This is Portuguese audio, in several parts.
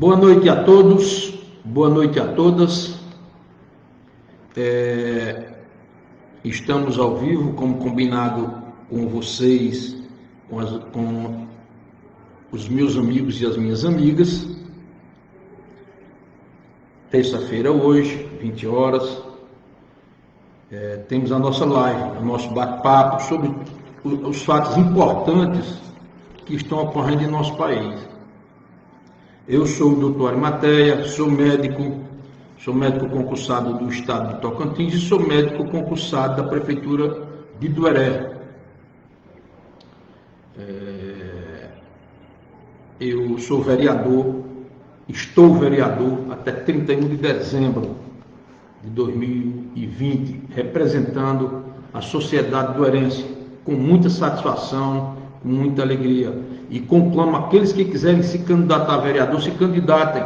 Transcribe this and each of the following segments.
Boa noite a todos, boa noite a todas. Estamos ao vivo, como combinado com vocês, com os meus amigos e as minhas amigas. Terça-feira hoje, 20 horas, temos a nossa live, o nosso bate-papo sobre os fatos importantes que estão ocorrendo em nosso país. Eu sou o Dr. Arimateia, sou médico concursado do estado de Tocantins e sou médico concursado da prefeitura de Dueré. Eu sou vereador, estou vereador até 31 de dezembro de 2020, representando a sociedade duerense com muita satisfação, com muita alegria. E conclamo aqueles que quiserem se candidatar a vereador, se candidatem.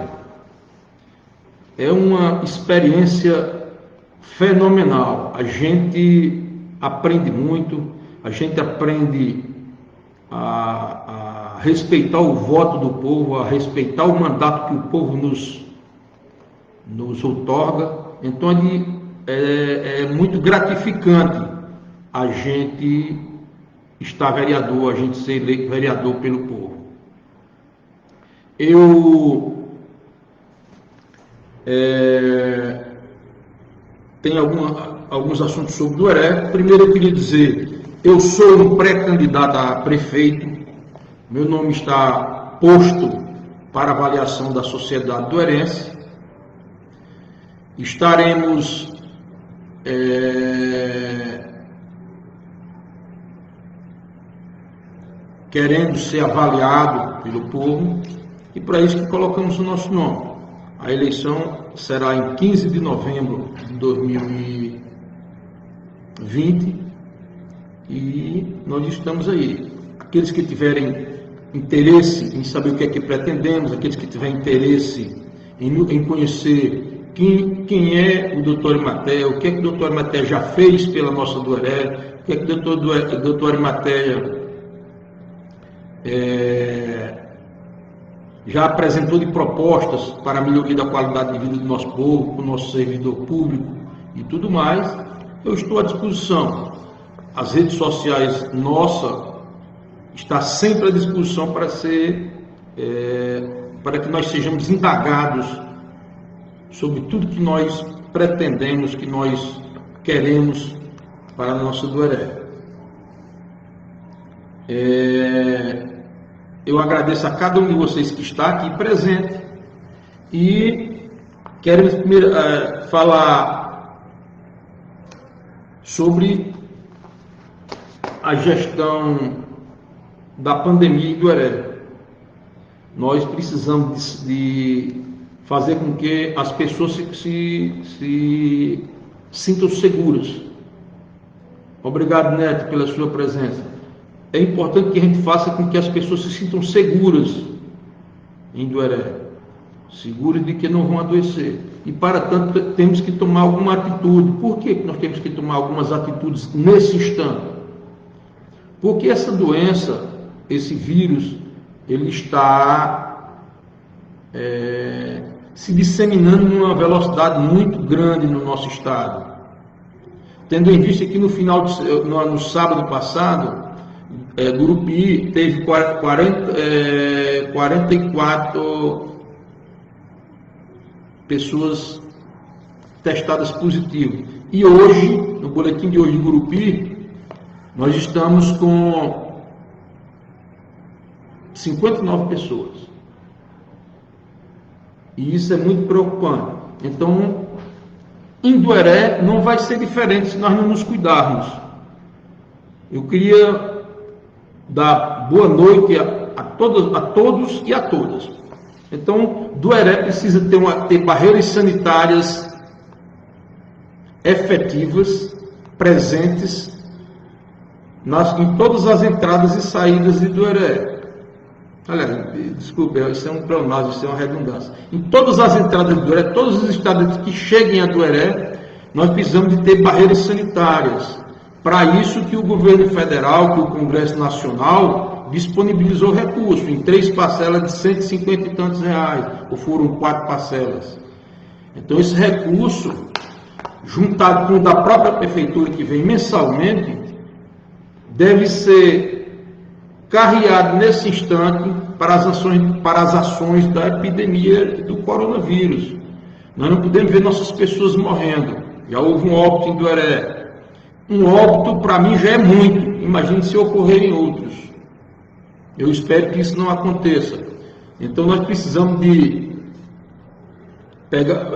É uma experiência fenomenal. A gente aprende muito, a gente aprende a respeitar o voto do povo, a respeitar o mandato que o povo nos outorga. Então é muito gratificante a gente estar vereador, a gente ser eleito vereador pelo povo. Eu tenho alguns assuntos sobre Dueré. Primeiro eu queria dizer, eu sou um pré-candidato a prefeito, meu nome está posto para avaliação da sociedade duerense. Estaremos querendo ser avaliado pelo povo, e para isso que colocamos o nosso nome. A eleição será em 15 de novembro de 2020 e nós estamos aí. Aqueles que tiverem interesse em saber o que é que pretendemos, aqueles que tiverem interesse em conhecer quem é o Dr. Arimateia, o que é que o Dr. Arimateia já fez pela nossa Dueré, o que é que o Dr. Arimateia já apresentou de propostas para a melhoria da qualidade de vida do nosso povo, do nosso servidor público e tudo mais, eu estou à disposição. As redes sociais nossas estão sempre à disposição para que nós sejamos indagados sobre tudo que nós pretendemos, que nós queremos para a nossa Dueré. Eu agradeço a cada um de vocês que está aqui presente e quero primeiro falar sobre a gestão da pandemia em Dueré. Nós precisamos de fazer com que as pessoas se sintam seguras. Obrigado, Neto, pela sua presença. É importante que a gente faça com que as pessoas se sintam seguras em Dueré, seguras de que não vão adoecer. E, para tanto, temos que tomar alguma atitude. Por que nós temos que tomar algumas atitudes nesse instante? Porque essa doença, esse vírus, ele está se disseminando numa velocidade muito grande no nosso estado. Tendo em vista que no sábado passado, Gurupi teve 44 pessoas testadas positivas. E hoje, no boletim de hoje de Gurupi, nós estamos com 59 pessoas. E isso é muito preocupante. Então, em Dueré não vai ser diferente se nós não nos cuidarmos. Eu queria dar boa noite a todos e a todas. Então, Dueré precisa ter barreiras sanitárias efetivas, presentes em todas as entradas e saídas de Dueré. Aliás, desculpe, isso é um pleonasmo, isso é uma redundância. Em todas as entradas de Dueré, todos os estados que cheguem a Dueré, nós precisamos de ter barreiras sanitárias. Para isso que o governo federal, que o Congresso Nacional, disponibilizou recurso em 3 parcelas de 150 e tantos reais, ou foram 4 parcelas. Então esse recurso, juntado com o da própria prefeitura, que vem mensalmente, deve ser carreado nesse instante para as ações da epidemia do coronavírus. Nós não podemos ver nossas pessoas morrendo. Já houve um óbito em Dueré. Um óbito, para mim, já é muito. Imagine se ocorrerem outros. Eu espero que isso não aconteça. Então, nós precisamos de pegar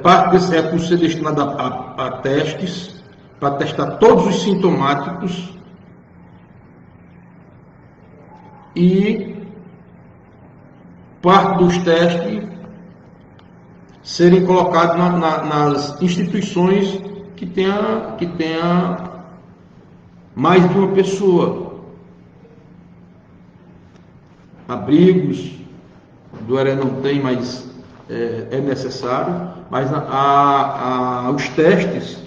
parte desse recurso ser destinado a testes, para testar todos os sintomáticos e parte dos testes serem colocados nas instituições que tenha mais de uma pessoa. Abrigos, Dueré não tem, mas é necessário, mas os testes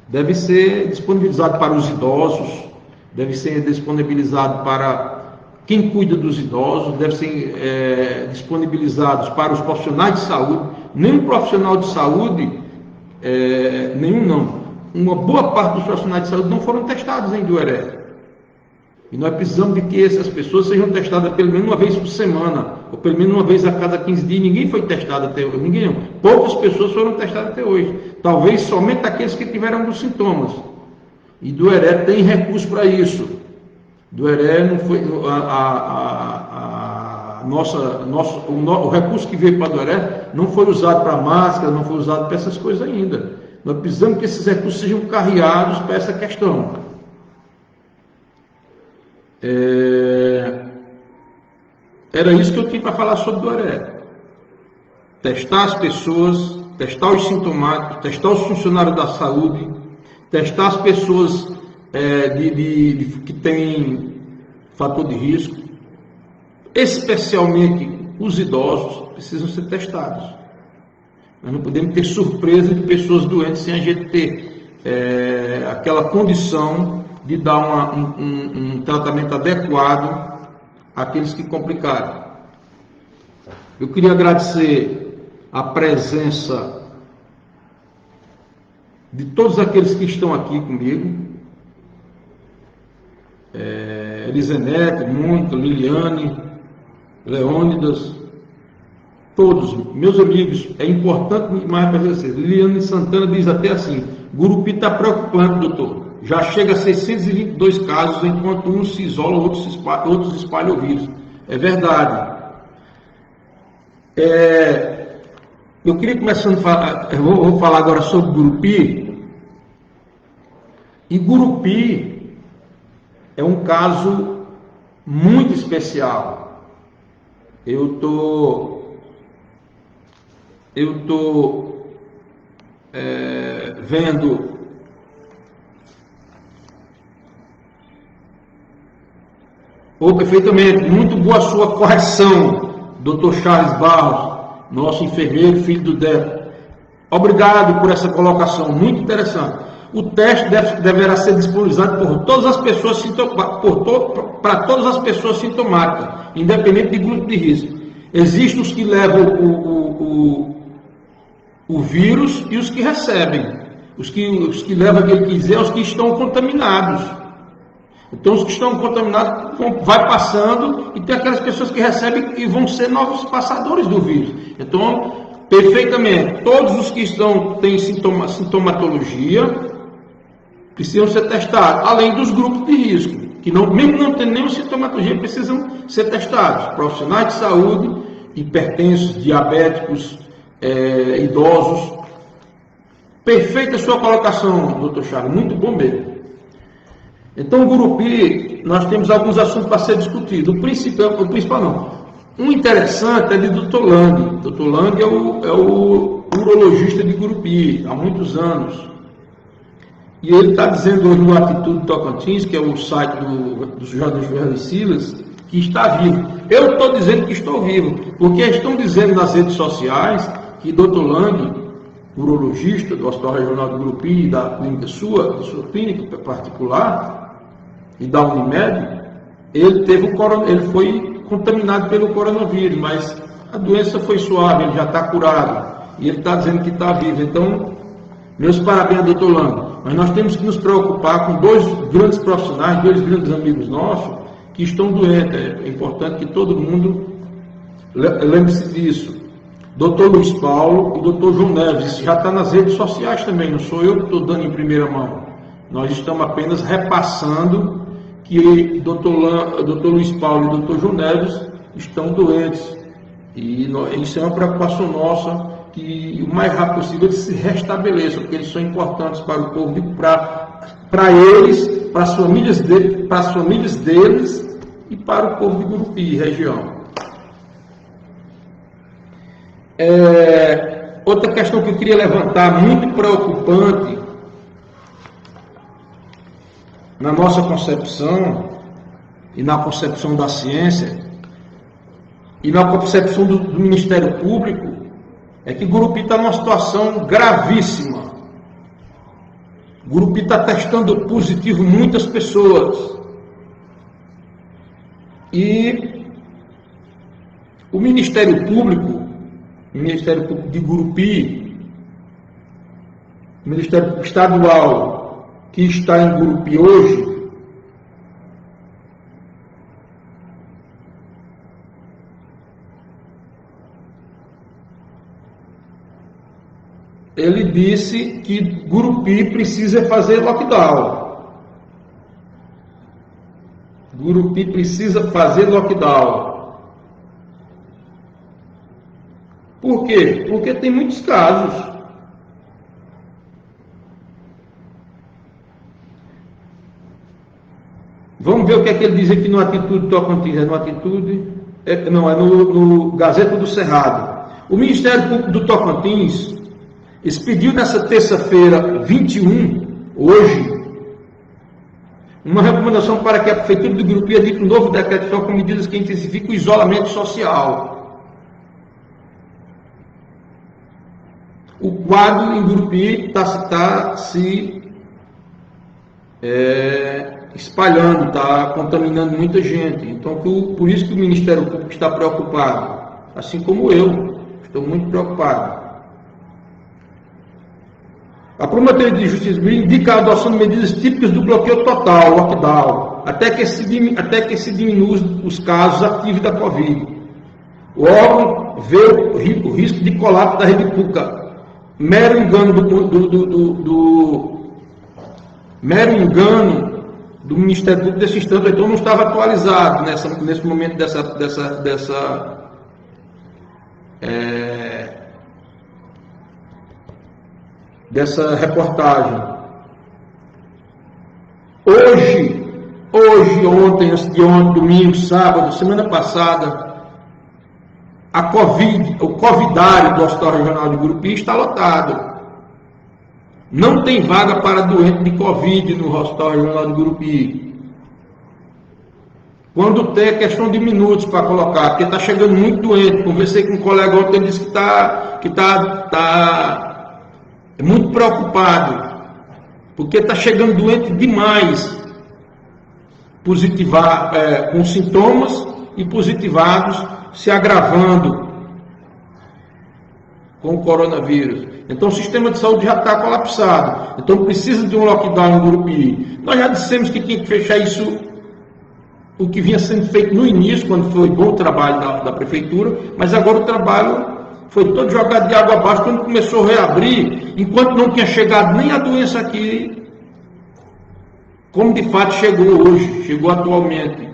devem ser disponibilizados para os idosos, devem ser disponibilizados para quem cuida dos idosos, devem ser disponibilizados para os profissionais de saúde. Nenhum profissional de saúde, uma boa parte dos profissionais de saúde não foram testados em Dueré. E nós precisamos de que essas pessoas sejam testadas pelo menos uma vez por semana, ou pelo menos uma vez a cada 15 dias. Ninguém foi testado até hoje, ninguém não. Poucas pessoas foram testadas até hoje. Talvez somente aqueles que tiveram alguns sintomas. E Dueré tem recurso para isso. Dueré não foi o recurso que veio para Dueré não foi usado para máscara, não foi usado para essas coisas ainda. Nós precisamos que esses recursos sejam carreados para essa questão. Era isso que eu tinha para falar sobre Dueré. Testar as pessoas, testar os sintomáticos, testar os funcionários da saúde, testar as pessoas que têm fator de risco, especialmente os idosos, precisam ser testados. Nós não podemos ter surpresa de pessoas doentes sem a gente ter aquela condição de dar um tratamento adequado àqueles que complicaram. Eu queria agradecer a presença de todos aqueles que estão aqui comigo, Elisenete, Mônica, Liliane, Leônidas, todos, meus amigos, é importante mais para vocês. Liliane Santana diz até assim: Gurupi está preocupante, doutor. Já chega a 622 casos, enquanto uns se isolam, outros espalham o vírus. É verdade. Eu queria começando a falar, vou falar agora sobre Gurupi. E Gurupi é um caso muito especial. Eu tô vendo perfeitamente, muito boa a sua correção, Dr. Charles Barros, nosso enfermeiro, filho do Deco. Obrigado por essa colocação, muito interessante. O teste deverá ser disponibilizado por todas as pessoas para todas as pessoas sintomáticas, independente de grupo de risco. Existem os que levam o vírus e os que recebem. Os que levam aquele que dizer, os que estão contaminados. Então, os que estão contaminados vai passando, e tem aquelas pessoas que recebem e vão ser novos passadores do vírus. Então, perfeitamente, todos os que têm sintomatologia precisam ser testados, além dos grupos de risco, que mesmo não tendo nenhuma sintomatologia, precisam ser testados. Profissionais de saúde, hipertensos, diabéticos, idosos. Perfeita a sua colocação, doutor Charles, muito bom mesmo. Então, o Gurupi, nós temos alguns assuntos para ser discutidos. O principal não. Um interessante é de Dr. Lang. Dr. Lang é o urologista de Gurupi, há muitos anos. E ele está dizendo hoje no Atitude Tocantins, que é o site do Jornal Silas, que está vivo. Eu estou dizendo que estou vivo, porque estão dizendo nas redes sociais que Dr. Lang, urologista do Hospital Regional de Gurupi, da clínica da sua clínica particular, e da Unimed, ele foi contaminado pelo coronavírus, mas a doença foi suave, ele já está curado. E ele está dizendo que está vivo. Então, meus parabéns, doutor Lange. Mas nós temos que nos preocupar com dois grandes profissionais, dois grandes amigos nossos, que estão doentes. É importante que todo mundo lembre-se disso. Doutor Luiz Paulo e doutor João Neves. Isso já está nas redes sociais também, não sou eu que estou dando em primeira mão. Nós estamos apenas repassando que doutor Luiz Paulo e doutor João Neves estão doentes. E isso é uma preocupação nossa, que o mais rápido possível eles se restabeleçam, porque eles são importantes para o povo, para eles, para as famílias deles e para o povo de Gurupi e região. Outra questão que eu queria levantar, muito preocupante na nossa concepção e na concepção da ciência e na concepção do Ministério Público, é que Gurupi está numa situação gravíssima. Gurupi está testando positivo muitas pessoas. E o Ministério Público de Gurupi, o Ministério Público Estadual, que está em Gurupi hoje, ele disse que Gurupi precisa fazer lockdown. Gurupi precisa fazer lockdown. Por quê? Porque tem muitos casos. Vamos ver o que é que ele diz aqui no Atitude Tocantins. É no Atitude? Não, é no Gazeta do Cerrado. O Ministério Público do Tocantins expediu nessa terça-feira, 21, hoje, uma recomendação para que a Prefeitura de Gurupi edite um novo decreto com medidas que intensificam o isolamento social. O quadro em Gurupi está se espalhando, está contaminando muita gente. Então, por isso que o Ministério Público está preocupado, assim como eu, estou muito preocupado. A Promotoria de Justiça indica a adoção de medidas típicas do bloqueio total, lockdown, até que se diminua os casos ativos da Covid. O órgão vê o risco de colapso da rede pública. Mero engano do Ministério Público desse instante, então não estava atualizado nesse momento dessa reportagem. Hoje, ontem, antes de ontem, domingo, sábado, semana passada, o covidário do Hospital Regional de Gurupi está lotado. Não tem vaga para doente de Covid no Hospital Regional de Gurupi. Quando tem, é questão de minutos para colocar, porque está chegando muito doente. Conversei com um colega ontem, ele disse que está muito preocupado, porque está chegando doente demais, com sintomas e positivados, se agravando com o coronavírus. Então o sistema de saúde já está colapsado. Então precisa de um lockdown em Gurupi. Nós já dissemos que tinha que fechar isso, o que vinha sendo feito no início, quando foi bom o trabalho da prefeitura, mas agora o trabalho foi todo jogado de água abaixo quando começou a reabrir, enquanto não tinha chegado nem a doença aqui, como de fato chegou hoje, chegou atualmente.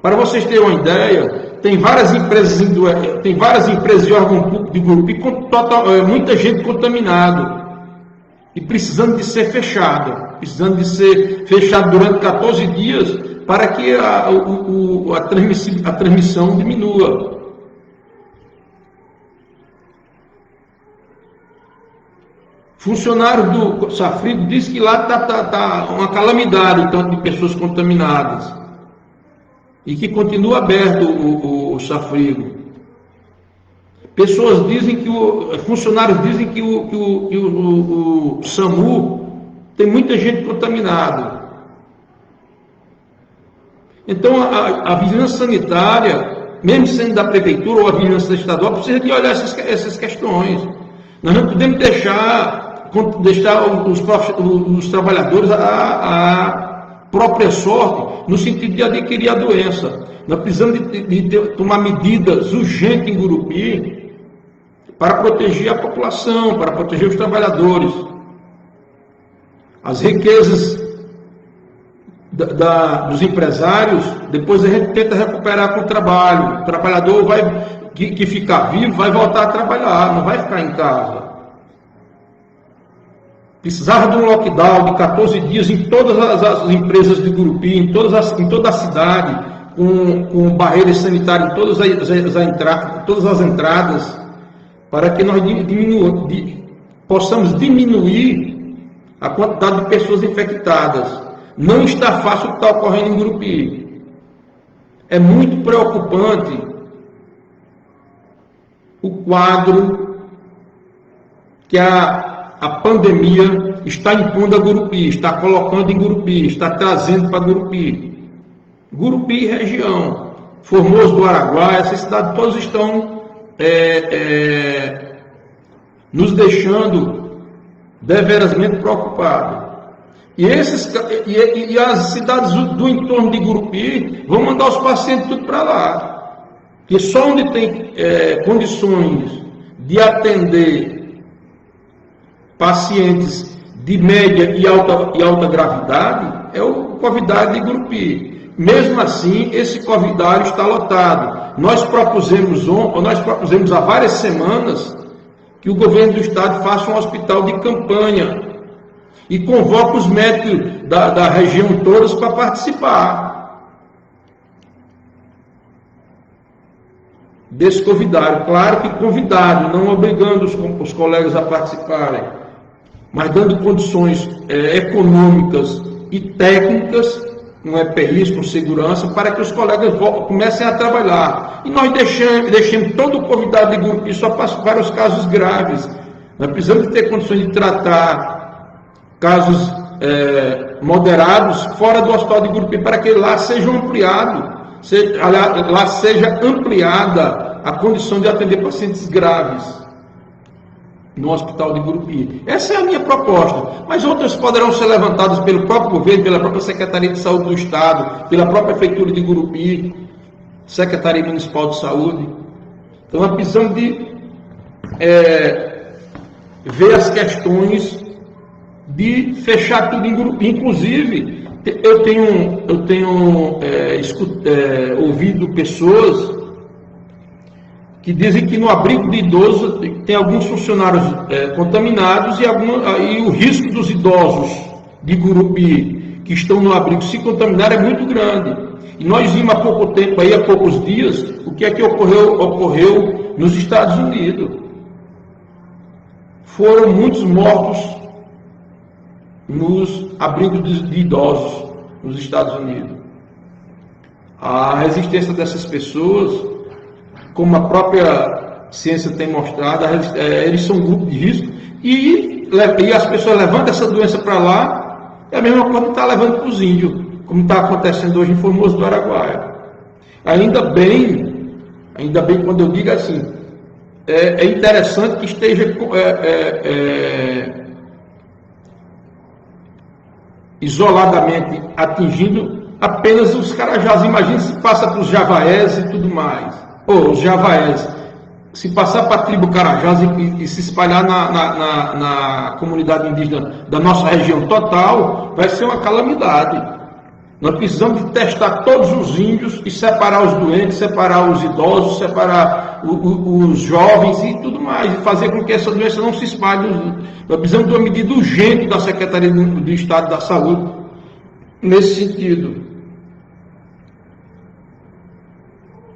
Para vocês terem uma ideia, tem várias empresas de órgão público de Gurupi com muita gente contaminada e precisando de ser fechado durante 14 dias para que a transmissão diminua. Funcionário do Safrigo diz que lá está uma calamidade, então, de pessoas contaminadas. E que continua aberto o Safrigo. Pessoas dizem funcionários dizem que o SAMU tem muita gente contaminada. Então, a vigilância sanitária, mesmo sendo da prefeitura ou a vigilância estadual, precisa de olhar essas questões. Nós não podemos deixar os trabalhadores à própria sorte, no sentido de adquirir a doença. Nós precisamos de tomar medidas urgentes em Gurupi para proteger a população, para proteger os trabalhadores. As riquezas dos empresários, depois a gente tenta recuperar com o trabalho. O trabalhador que ficar vivo vai voltar a trabalhar, não vai ficar em casa. Precisava de um lockdown de 14 dias em todas as empresas de Gurupi, em toda a cidade, com barreiras sanitárias em todas as entradas, para que nós possamos diminuir a quantidade de pessoas infectadas. Não está fácil o que está ocorrendo em Gurupi. É muito preocupante o quadro que a pandemia está impondo a Gurupi, está colocando em Gurupi, está trazendo para Gurupi. Gurupi e região, Formoso do Araguaia, essas cidades todas estão nos deixando deverasmente preocupados. E as cidades do entorno de Gurupi vão mandar os pacientes tudo para lá. Porque só onde tem condições de atender pacientes de média e alta gravidade é o Covidário de Gurupi. Mesmo assim, esse Covidário está lotado. Nós propusemos há várias semanas que o governo do estado faça um hospital de campanha e convoque os médicos da região todos para participar desse Covidário. Claro que convidado, não obrigando os colegas a participarem, mas dando condições econômicas e técnicas, com EPIs, com segurança, para que os colegas comecem a trabalhar. E nós deixemos todo o Covidário de Gurupi só para os casos graves. Nós precisamos ter condições de tratar casos moderados fora do hospital de Gurupi, para que lá seja ampliada a condição de atender pacientes graves no hospital de Gurupi. Essa é a minha proposta, mas outras poderão ser levantadas pelo próprio governo, pela própria Secretaria de Saúde do Estado, pela própria Prefeitura de Gurupi, Secretaria Municipal de Saúde. Então nós precisamos de ver as questões de fechar tudo em Gurupi. Inclusive, eu tenho ouvido pessoas que dizem que no abrigo de idosos tem alguns funcionários contaminados e o risco dos idosos de Gurupi que estão no abrigo se contaminar é muito grande. E nós vimos há pouco tempo, há poucos dias, o que é que ocorreu nos Estados Unidos. Foram muitos mortos nos abrigos de idosos nos Estados Unidos. A resistência dessas pessoas, como a própria ciência tem mostrado, eles são um grupo de risco e as pessoas levantam essa doença para lá, é a mesma coisa que está levando para os índios, como está acontecendo hoje em Formoso do Araguaia. Ainda bem quando eu digo assim, é interessante que esteja isoladamente atingindo apenas os carajás. Imagine se passa para os javaés e tudo mais. Os javaés, se passar para a tribo Carajás e se espalhar na comunidade indígena da nossa região total, vai ser uma calamidade. Nós precisamos de testar todos os índios e separar os doentes, separar os idosos, separar os jovens e tudo mais, e fazer com que essa doença não se espalhe. Nós precisamos de uma medida urgente da Secretaria do Estado da Saúde nesse sentido.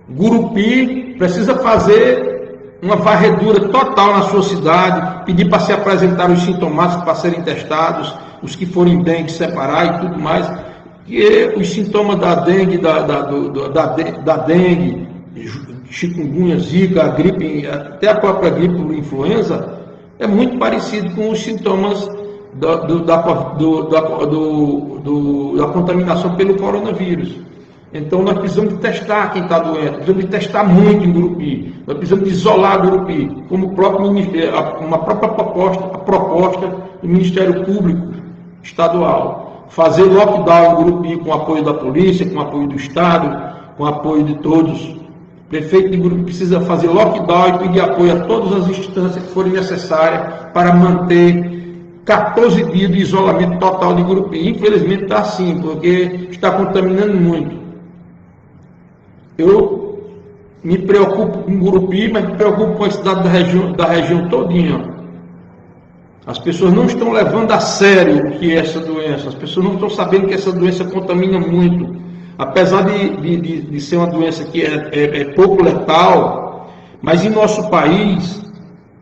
Gurupi precisa fazer uma varredura total na sua cidade, pedir para se apresentar os sintomáticos para serem testados, os que forem dengue separar e tudo mais, que os sintomas da dengue, da dengue, chikungunya, zika, a gripe, até a própria gripe por influenza, é muito parecido com os sintomas da contaminação pelo coronavírus. Então nós precisamos de testar quem está doente, precisamos de testar muito em Gurupi, nós precisamos de isolar Gurupi, como uma própria proposta do Ministério Público Estadual. Fazer lockdown em Gurupi com apoio da polícia, com apoio do Estado, com apoio de todos. O prefeito de Gurupi precisa fazer lockdown e pedir apoio a todas as instâncias que forem necessárias para manter 14 dias de isolamento total de Gurupi. Infelizmente está assim, porque está contaminando muito. Eu me preocupo com Gurupi, mas me preocupo com a cidade da região todinha. As pessoas não estão levando a sério o que é essa doença. As pessoas não estão sabendo que essa doença contamina muito. Apesar de ser uma doença que é pouco letal, mas em nosso país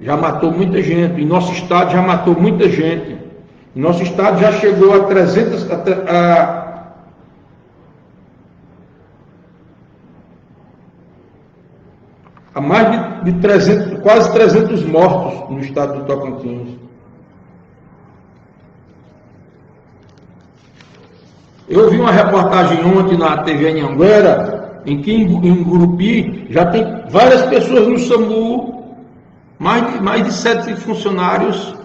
já matou muita gente. Em nosso estado já matou muita gente. Em nosso estado já chegou a 300... a mais de 300, quase 300 mortos no estado do Tocantins. Eu vi uma reportagem ontem na TV Anhanguera, em que em Gurupi já tem várias pessoas no SAMU, mais de 7 funcionários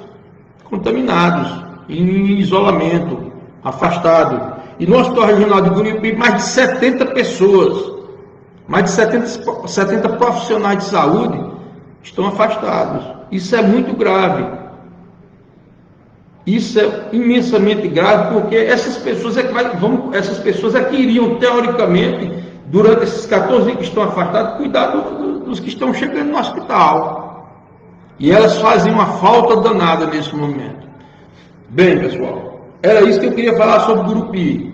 contaminados, em isolamento, afastado. E no Hospital Regional de Gurupi, mais de 70 pessoas. Mais de 70 profissionais de saúde estão afastados. Isso é muito grave. Isso é imensamente grave, porque essas pessoas é que iriam, teoricamente, durante esses 14 dias que estão afastados, cuidar dos que estão chegando no hospital. E elas fazem uma falta danada nesse momento. Bem, pessoal, era isso que eu queria falar sobre Gurupi.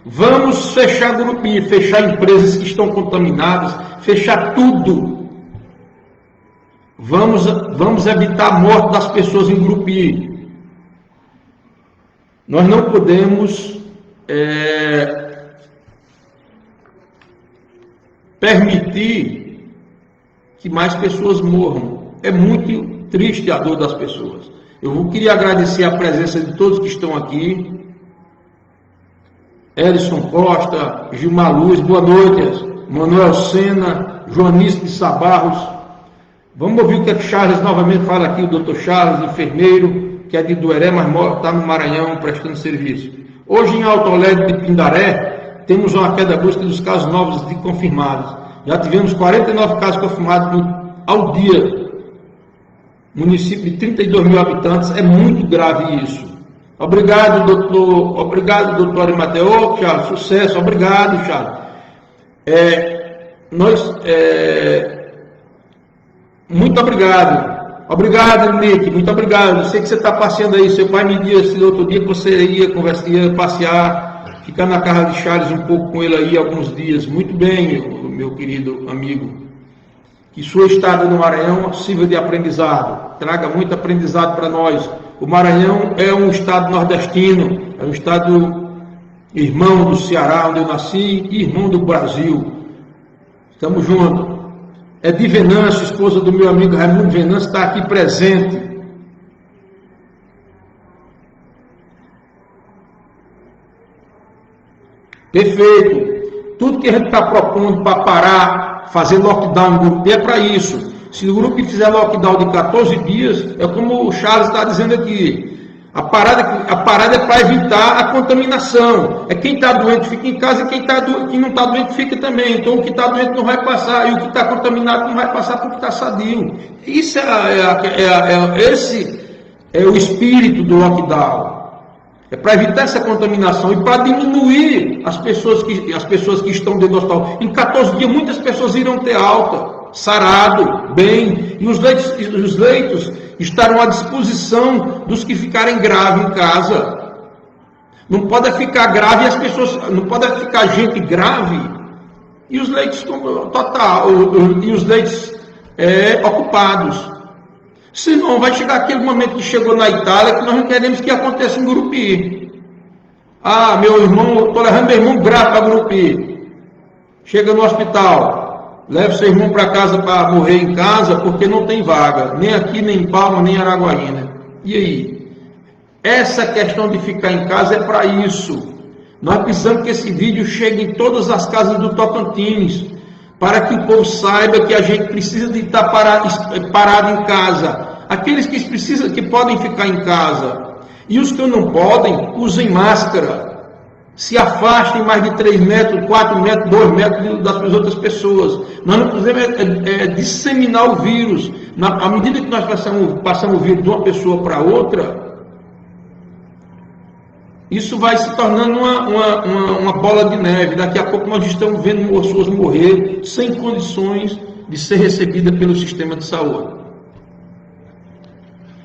Vamos fechar Gurupi, fechar empresas que estão contaminadas, fechar tudo. Vamos evitar a morte das pessoas em Gurupi. Nós não podemos permitir que mais pessoas morram. É muito triste a dor das pessoas. Eu queria agradecer a presença de todos que estão aqui. Elison Costa, Gilmar Luz, boa noite. Manuel Sena, Joanice de Sabarros. Vamos ouvir o que Charles novamente fala aqui, o Dr. Charles, enfermeiro, que é de Dueré, mas está no Maranhão prestando serviço. Hoje em Alto Alegre de Pindaré, temos uma queda brusca dos casos novos de confirmados. Já tivemos 49 casos confirmados ao dia. Município de 32 mil habitantes, é muito grave isso. Obrigado, doutor Arimateu, Charles, sucesso, obrigado, Charles. Muito obrigado. Obrigado, Nick, muito obrigado. Eu sei que você está passeando aí, seu pai me disse outro dia que você ia passear, ficar na casa de Charles um pouco com ele aí alguns dias. Muito bem, meu querido amigo. Que sua estada no Maranhão sirva de aprendizado, traga muito aprendizado para nós. O Maranhão é um estado nordestino, é um estado irmão do Ceará, onde eu nasci, e irmão do Brasil. Estamos juntos. De Venâncio, esposa do meu amigo Raimundo Venâncio, está aqui presente. Perfeito. Tudo que a gente está propondo para parar, fazer lockdown no Gurupi é para isso. Se o Gurupi fizer lockdown de 14 dias, é como o Charles está dizendo aqui. A parada é para evitar a contaminação. É quem está doente fica em casa e quem não está doente fica também. Então o que está doente não vai passar e o que está contaminado não vai passar porque está sadio. Isso esse é o espírito do lockdown. É para evitar essa contaminação e para diminuir as pessoas que estão dentro do hospital. Em 14 dias muitas pessoas irão ter alta, sarado, bem, e os leitos estarão à disposição dos que ficarem graves em casa. Não pode ficar grave as pessoas, não pode ficar gente grave e os leitos ocupados. Senão vai chegar aquele momento que chegou na Itália que nós não queremos que aconteça em Gurupi. Meu irmão, estou levando meu irmão grave para Gurupi. Chega no hospital, leva seu irmão para casa para morrer em casa porque não tem vaga, nem aqui, nem em Palma, nem em Araguaína. E aí? Essa questão de ficar em casa é para isso. Nós precisamos que esse vídeo chegue em todas as casas do Tocantins, para que o povo saiba que a gente precisa de estar parado em casa. Aqueles que precisam, que podem ficar em casa. E os que não podem, usem máscara. Se afastem mais de 3 metros, 4 metros, 2 metros das outras pessoas. Nós não podemos disseminar o vírus. À medida que nós passamos o vírus de uma pessoa para outra, isso vai se tornando uma bola de neve. Daqui a pouco nós estamos vendo pessoas morrer sem condições de ser recebida pelo sistema de saúde.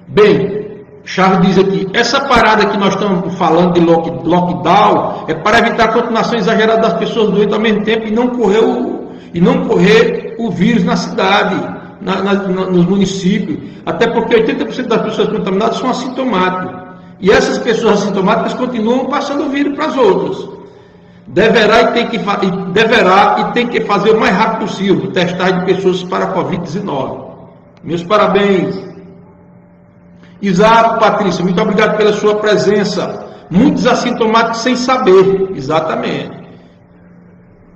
Bem, Charles diz aqui, essa parada que nós estamos falando de lockdown é para evitar a continuação exagerada das pessoas doentes ao mesmo tempo e não correr o vírus na cidade, nos municípios. Até porque 80% das pessoas contaminadas são assintomáticas. E essas pessoas assintomáticas continuam passando o vírus para as outras. Deverá e tem que fazer o mais rápido possível testar de pessoas para a Covid-19. Meus parabéns. Exato, Patrícia, muito obrigado pela sua presença. Muitos assintomáticos sem saber. Exatamente.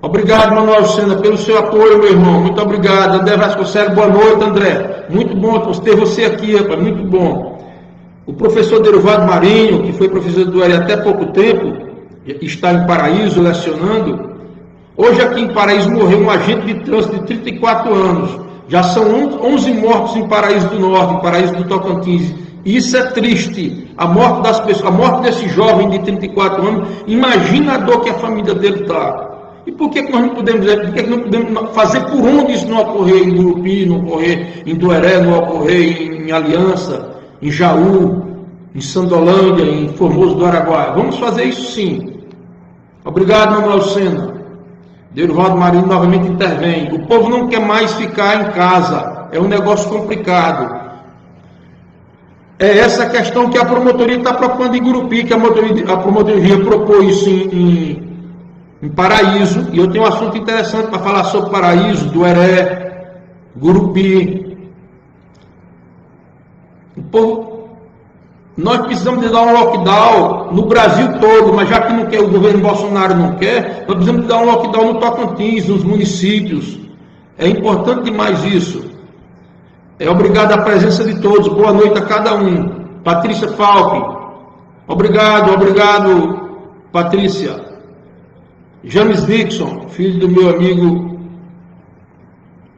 Obrigado, Manuel Sena, pelo seu apoio, meu irmão. Muito obrigado. André Vasconcelos, boa noite, André. Muito bom ter você aqui, rapaz. Muito bom. O professor Deruvado Marinho, que foi professor do UERE até pouco tempo, está em Paraíso lecionando. Hoje aqui em Paraíso morreu um agente de trânsito de 34 anos. Já são 11 mortos em Paraíso do Norte, em Paraíso do Tocantins. Isso é triste. A morte das pessoas, a morte desse jovem de 34 anos, imagina a dor que a família dele está. E por que nós não podemos fazer por onde isso não ocorrer em Gurupi, não ocorrer em Dueré, não ocorrer em Aliança, em Jaú, em Sandolândia, em Formoso do Araguaia? Vamos fazer isso sim. Obrigado, Manuel Sena. Derivaldo Marinho novamente intervém. O povo não quer mais ficar em casa. É um negócio complicado. É essa questão que a promotoria está propondo em Gurupi, que a promotoria propôs isso em Paraíso. E eu tenho um assunto interessante para falar sobre Paraíso, Dueré, Gurupi. O povo, nós precisamos de dar um lockdown no Brasil todo, mas já que não quer, o governo Bolsonaro não quer, nós precisamos de dar um lockdown no Tocantins, nos municípios. É importante demais isso. Obrigado à presença de todos. Boa noite a cada um. Patrícia Falque. Obrigado, Patrícia. James Dixon, filho do meu amigo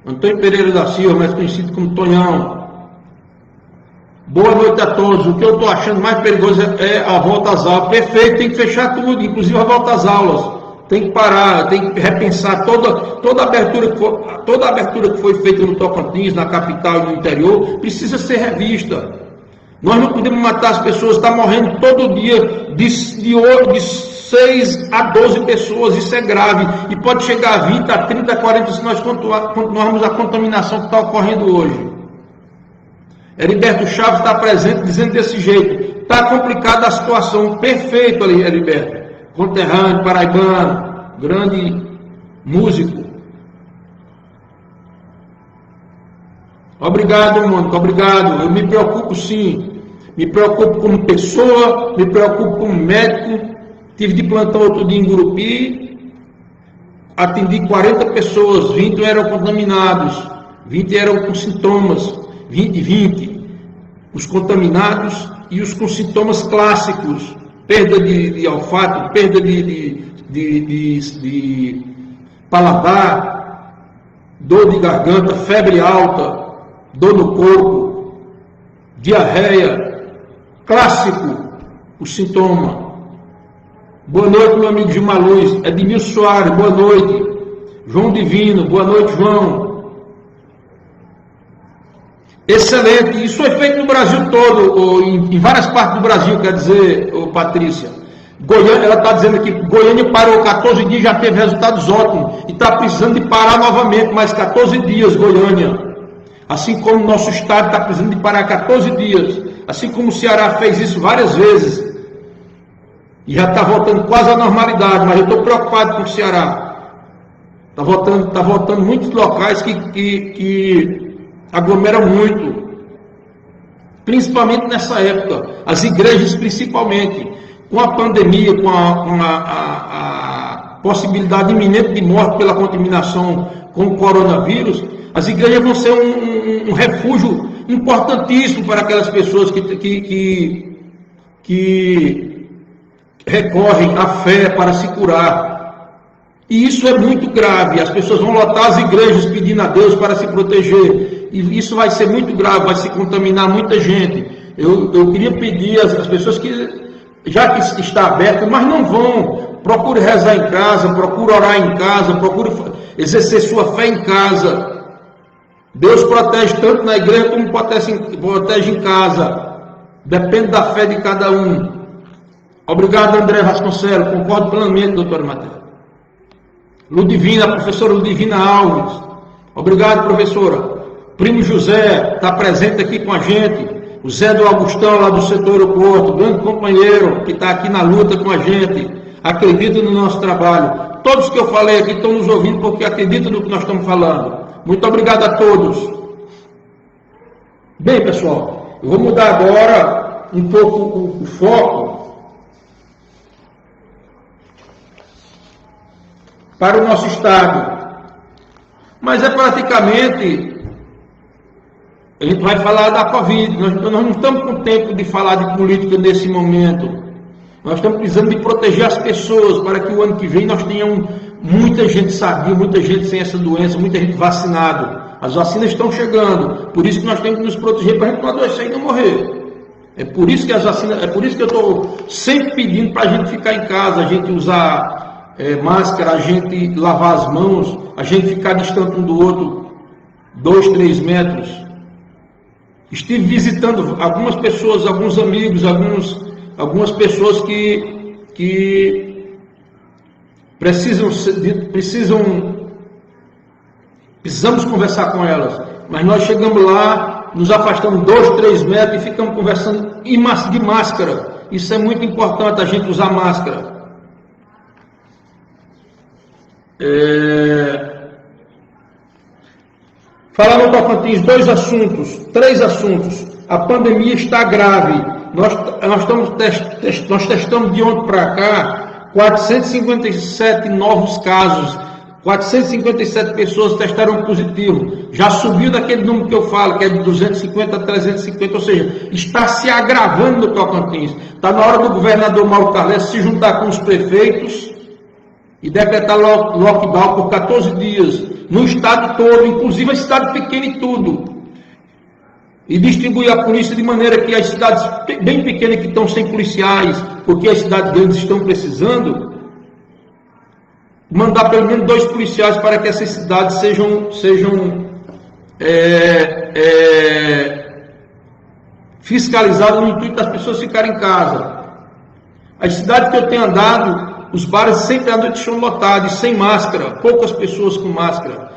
Antônio Pereira da Silva, mais conhecido como Tonhão. Boa noite a todos. O que eu estou achando mais perigoso é a volta às aulas. Perfeito, tem que fechar tudo, inclusive a volta às aulas. Tem que parar, tem que repensar toda a abertura que foi feita no Tocantins, na capital e no interior, precisa ser revista. Nós não podemos matar as pessoas, está morrendo todo dia de 6 a 12 pessoas, isso é grave, e pode chegar a 20, a 30, a 40 se nós continuarmos a contaminação que está ocorrendo hoje. Heriberto Chaves está presente dizendo desse jeito, está complicada a situação. Perfeito ali, Heriberto. Conterrâneo, paraibano, grande músico. Obrigado, Mônica, obrigado. Eu me preocupo sim. Me preocupo como pessoa, me preocupo como médico. Tive de plantão outro dia em Gurupi, atendi 40 pessoas, 20 eram contaminados, 20 eram com sintomas, 20. Os contaminados e os com sintomas clássicos. Perda de olfato, perda de paladar, dor de garganta, febre alta, dor no corpo, diarreia, clássico, o sintoma. Boa noite, meu amigo Gilmar Luz, Edmilson Soares, boa noite, João Divino, boa noite, João. Excelente, isso foi feito no Brasil todo, ou em várias partes do Brasil, quer dizer, Patrícia. Goiânia, ela está dizendo aqui, Goiânia parou 14 dias, já teve resultados ótimos, e está precisando de parar novamente, mais 14 dias, Goiânia. Assim como o nosso estado está precisando de parar 14 dias, assim como o Ceará fez isso várias vezes, e já está voltando quase à normalidade, mas eu estou preocupado com o Ceará. Está voltando muitos locais que aglomeram muito, principalmente nessa época, as igrejas principalmente. com a pandemia, a possibilidade iminente de morte pela contaminação com o coronavírus, as igrejas vão ser um refúgio importantíssimo para aquelas pessoas que recorrem à fé para se curar. E isso é muito grave. As pessoas vão lotar as igrejas pedindo a Deus para se proteger. E isso vai ser muito grave, vai se contaminar muita gente. Eu queria pedir às pessoas que, já que está aberto, mas não vão, procure rezar em casa, procure orar em casa, procure exercer sua fé em casa. Deus protege tanto na igreja como protege em casa. Depende da fé de cada um. Obrigado, André Vasconcelos. Concordo plenamente, doutora Matheus. Ludivina, professora Ludivina Alves. Obrigado, professora. Primo José está presente aqui com a gente. O Zé do Augustão, lá do setor aeroporto, grande companheiro que está aqui na luta com a gente. Acredita no nosso trabalho. Todos que eu falei aqui estão nos ouvindo porque acreditam no que nós estamos falando. Muito obrigado a todos. Bem, pessoal, eu vou mudar agora um pouco o foco para o nosso estado. Mas é praticamente, a gente vai falar da Covid. Nós não estamos com tempo de falar de política nesse momento. Nós estamos precisando de proteger as pessoas para que o ano que vem nós tenhamos muita gente sadia, muita gente sem essa doença, muita gente vacinada. As vacinas estão chegando, por isso que nós temos que nos proteger para a gente não adoecer e não morrer. É por isso que as vacinas, é por isso que eu estou sempre pedindo para a gente ficar em casa, a gente usar máscara, a gente lavar as mãos, a gente ficar distante um do outro, 2, 3 metros. Estive visitando algumas pessoas, alguns amigos, algumas pessoas que precisamos conversar com elas, mas nós chegamos lá, nos afastamos 2, 3 metros e ficamos conversando de máscara. Isso é muito importante, a gente usar máscara. Falar no Tocantins, 3 assuntos. A pandemia está grave. Nós testamos de ontem para cá 457 novos casos, 457 pessoas testaram positivo. Já subiu daquele número que eu falo, que é de 250 a 350, ou seja, está se agravando no Tocantins. Está na hora do governador Mauro Carles se juntar com os prefeitos e decretar lockdown por 14 dias, no estado todo, inclusive a cidade pequena e tudo. E distribuir a polícia de maneira que as cidades bem pequenas que estão sem policiais, porque as cidades grandes estão precisando, mandar pelo menos 2 policiais para que essas cidades sejam fiscalizadas no intuito das pessoas ficarem em casa. As cidades que eu tenho andado, os bares sempre à noite estão lotados, sem máscara, poucas pessoas com máscara.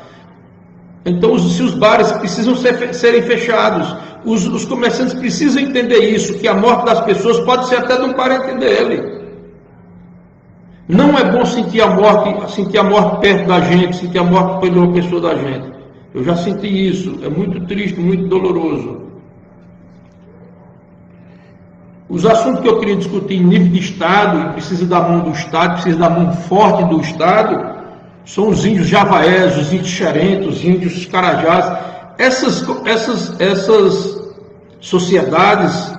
Então, se os bares precisam serem fechados, os comerciantes precisam entender isso, que a morte das pessoas pode ser até de um parente dele. Não é bom sentir a morte perto da gente, sentir a morte pela uma pessoa da gente. Eu já senti isso, é muito triste, muito doloroso. Os assuntos que eu queria discutir em nível de Estado, e precisa da mão do Estado, precisa da mão forte do Estado, são os índios javaés, os índios xerentos, os índios carajás. Essas sociedades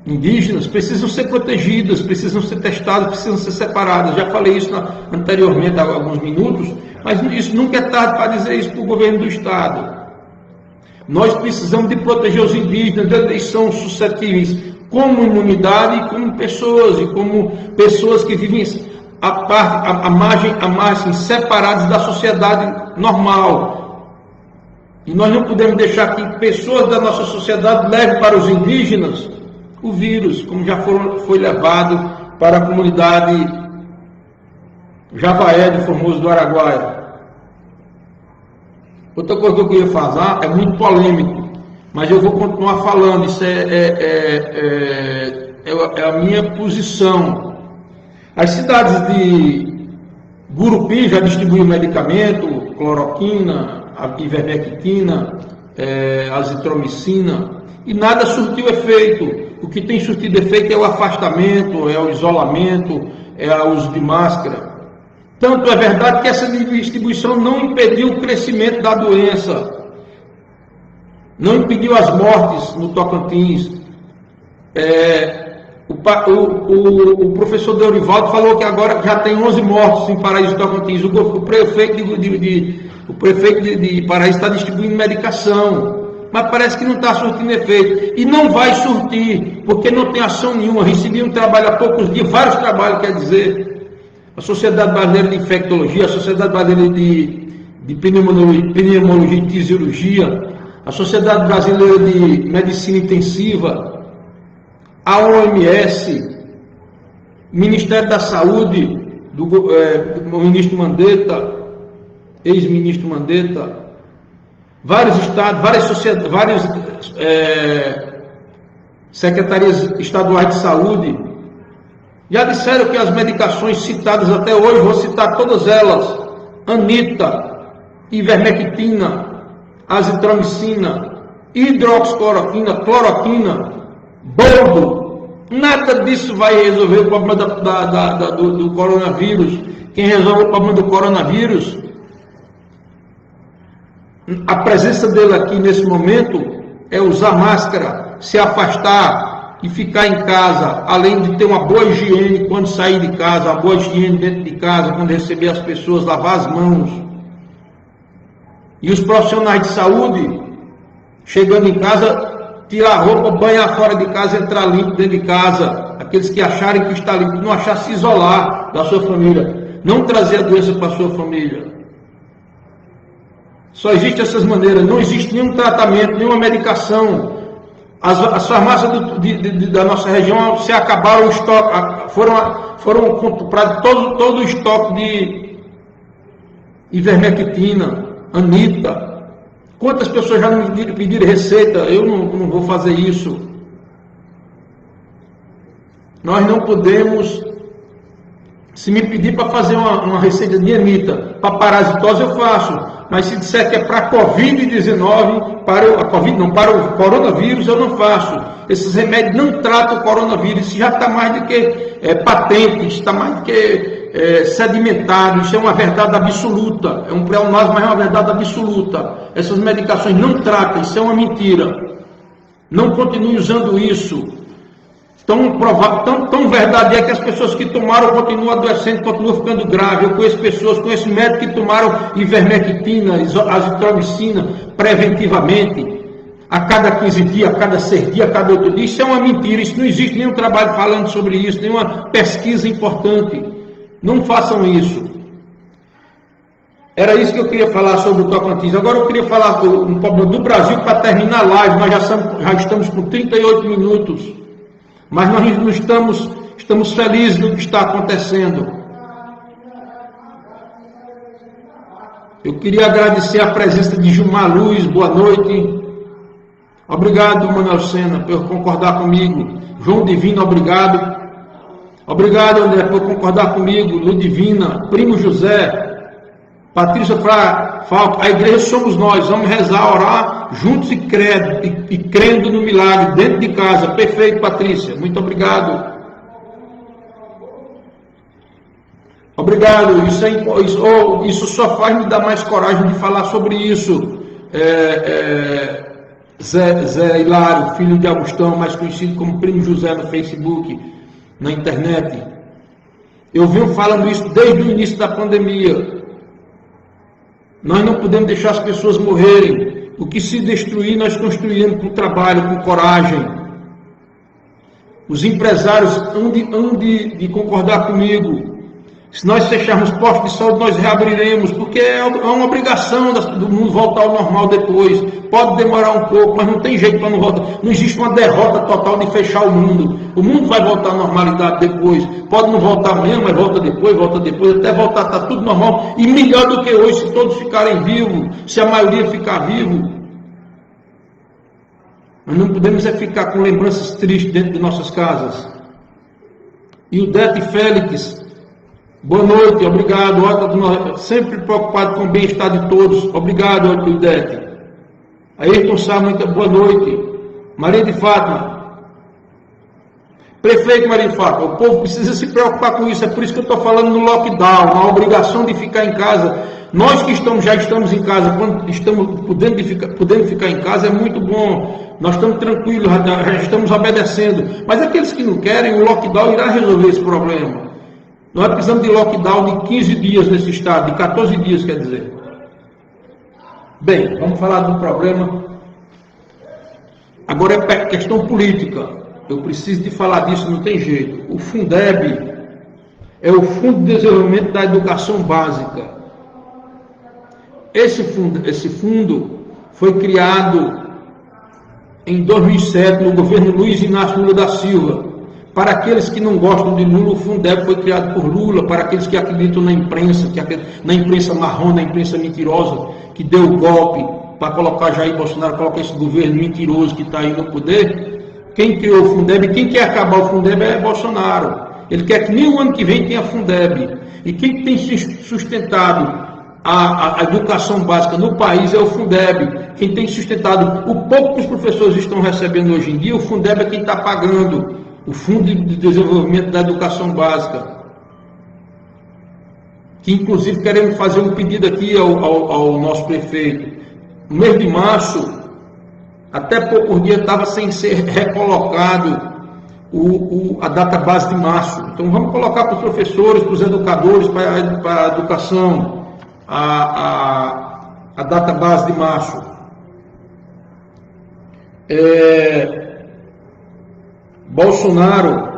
indígenas precisam ser protegidas, precisam ser testadas, precisam ser separadas. Já falei isso anteriormente há alguns minutos, mas isso nunca é tarde para dizer isso para o governo do Estado. Nós precisamos de proteger os indígenas, eles são suscetíveis como imunidade e como pessoas que vivem à margem separadas da sociedade normal. E nós não podemos deixar que pessoas da nossa sociedade levem para os indígenas o vírus, como já foi levado para a comunidade javaé de Formoso do Araguaia. Outra coisa que eu queria falar é muito polêmico, mas eu vou continuar falando, isso é a minha posição. As cidades de Gurupi já distribuíram medicamento, cloroquina, ivermectina, azitromicina, e nada surtiu efeito. O que tem surtido efeito é o afastamento, é o isolamento, é o uso de máscara. Tanto é verdade que essa distribuição não impediu o crescimento da doença, não impediu as mortes no Tocantins. O professor Deurivaldo falou que agora já tem 11 mortos em Paraíso do Tocantins. O prefeito de Paraíso está distribuindo medicação, mas parece que não está surtindo efeito. E não vai surtir, porque não tem ação nenhuma. Recebi um trabalho há poucos dias, vários trabalhos, quer dizer, a Sociedade Brasileira de Infectologia, a Sociedade Brasileira de Pneumologia e Tisiologia, a Sociedade Brasileira de Medicina Intensiva, a OMS, o Ministério da Saúde, do ministro Mandetta, ex-ministro Mandetta, vários estados, várias secretarias estaduais de saúde, já disseram que as medicações citadas até hoje, vou citar todas elas: anita, ivermectina, azitromicina, hidroxicloroquina, cloroquina, boldo, nada disso vai resolver o problema do coronavírus. Quem resolve o problema do coronavírus, a presença dele aqui nesse momento, é usar máscara, se afastar e ficar em casa, além de ter uma boa higiene quando sair de casa, uma boa higiene dentro de casa, quando receber as pessoas, lavar as mãos. E os profissionais de saúde, chegando em casa, tirar a roupa, banhar fora de casa, entrar limpo dentro de casa. Aqueles que acharem que está limpo, não achar, se isolar da sua família, não trazer a doença para a sua família. Só existem essas maneiras, não existe nenhum tratamento, nenhuma medicação. As farmácias da nossa região se acabaram o estoque, foram comprados todo o estoque de ivermectina, anita. Quantas pessoas já me pediram receita? Eu não vou fazer isso. Nós não podemos. Se me pedir para fazer uma receita de anita para parasitose, eu faço. Mas se disser que é para Covid-19, para o coronavírus, eu não faço. Esses remédios não tratam o coronavírus. Isso já está mais do que patente, está mais do que sedimentado. Isso é uma verdade absoluta. É um pleonasmo, mas é uma verdade absoluta. Essas medicações não tratam, isso é uma mentira. Não continue usando isso. Tão verdade é que as pessoas que tomaram continuam adoecendo, continuam ficando graves. Eu conheço médicos que tomaram ivermectina, azitromicina preventivamente, a cada 15 dias, a cada 6 dias, a cada 8 dias. Isso é uma mentira, isso não existe nenhum trabalho falando sobre isso, nenhuma pesquisa importante. Não façam isso. Era isso que eu queria falar sobre o Tocantins. Agora eu queria falar um problema do Brasil para terminar a live. Nós já estamos com 38 minutos. Mas nós não estamos felizes do que está acontecendo. Eu queria agradecer a presença de Gilmar Luz, boa noite. Obrigado, Manuel Sena, por concordar comigo. João Divino, obrigado. Obrigado, André, por concordar comigo. Ludivina, Primo José, Patrícia Falco. A igreja somos nós, vamos rezar, orar juntos e crendo no milagre, dentro de casa. Perfeito, Patrícia, muito obrigado. Obrigado, isso só faz me dar mais coragem de falar sobre isso. Zé Hilário, filho de Augustão, mais conhecido como Primo José no Facebook, na internet. Eu venho falando isso desde o início da pandemia. Nós não podemos deixar as pessoas morrerem. O que se destruir, nós construímos com trabalho, com coragem. Os empresários hão de concordar comigo. Se nós fecharmos postos de saúde, nós reabriremos, porque é uma obrigação do mundo voltar ao normal depois. Pode demorar um pouco, mas não tem jeito para não voltar. Não existe uma derrota total de fechar o mundo. O mundo vai voltar à normalidade depois. Pode não voltar amanhã, mas volta depois, até voltar, está tudo normal. E melhor do que hoje, se todos ficarem vivos, se a maioria ficar vivo. Nós não podemos ficar com lembranças tristes dentro de nossas casas. E o Dete Félix, boa noite, obrigado. Sempre preocupado com o bem-estar de todos. Obrigado, Odete. Ayrton Sá, boa noite. Maria de Fátima, Prefeito Maria de Fátima, o povo precisa se preocupar com isso, é por isso que eu estou falando no lockdown, na obrigação de ficar em casa. Nós que já estamos em casa, quando estamos podendo ficar em casa, é muito bom, nós estamos tranquilos, já estamos obedecendo. Mas aqueles que não querem, o lockdown irá resolver esse problema. Nós precisamos de lockdown de 15 dias nesse estado, de 14 dias, quer dizer. Bem, vamos falar do problema. Agora é questão política. Eu preciso de falar disso, não tem jeito. O Fundeb é o Fundo de Desenvolvimento da Educação Básica. Esse fundo foi criado em 2007 no governo Luiz Inácio Lula da Silva. Para aqueles que não gostam de Lula, o Fundeb foi criado por Lula. Para aqueles que acreditam na imprensa, na imprensa marrom, na imprensa mentirosa, que deu o golpe para colocar Jair Bolsonaro, colocar esse governo mentiroso que está aí no poder. Quem criou o Fundeb, quem quer acabar o Fundeb é Bolsonaro. Ele quer que nem o ano que vem tenha Fundeb. E quem tem sustentado a educação básica no país é o Fundeb. Quem tem sustentado o pouco que os professores estão recebendo hoje em dia, o Fundeb é quem está pagando. O Fundo de Desenvolvimento da Educação Básica. Que inclusive queremos fazer um pedido aqui ao nosso prefeito. No mês de março, até poucos dias estava sem ser recolocado a data base de março. Então vamos colocar para os professores, para os educadores, para a educação, a data base de março. Bolsonaro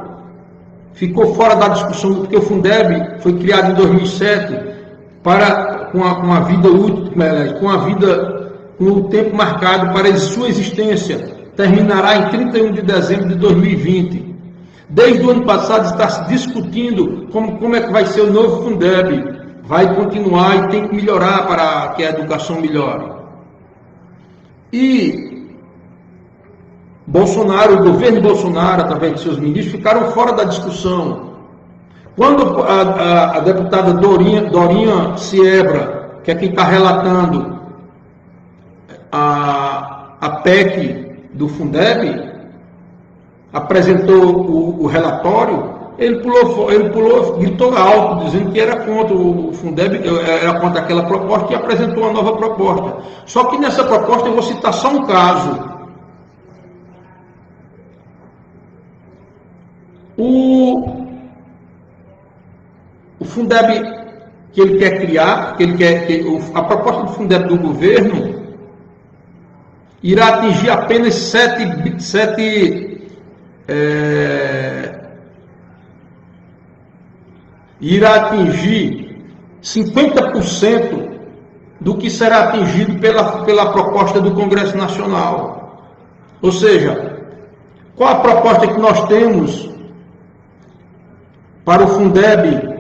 ficou fora da discussão, porque o Fundeb foi criado em 2007 com a vida útil, com o tempo marcado para a sua existência. Terminará em 31 de dezembro de 2020. Desde o ano passado está se discutindo como é que vai ser o novo Fundeb. Vai continuar e tem que melhorar para que a educação melhore. E Bolsonaro, o governo Bolsonaro, através de seus ministros, ficaram fora da discussão. Quando a deputada Dorinha Siebra, que é quem está relatando a PEC do Fundeb, apresentou o relatório, ele pulou, gritou alto, dizendo que era contra o Fundeb, era contra aquela proposta, e apresentou uma nova proposta. Só que nessa proposta eu vou citar só um caso. O Fundeb que ele quer criar, a proposta do Fundeb do governo irá atingir apenas irá atingir 50% do que será atingido pela proposta do Congresso Nacional. Ou seja, qual a proposta que nós temos para o Fundeb?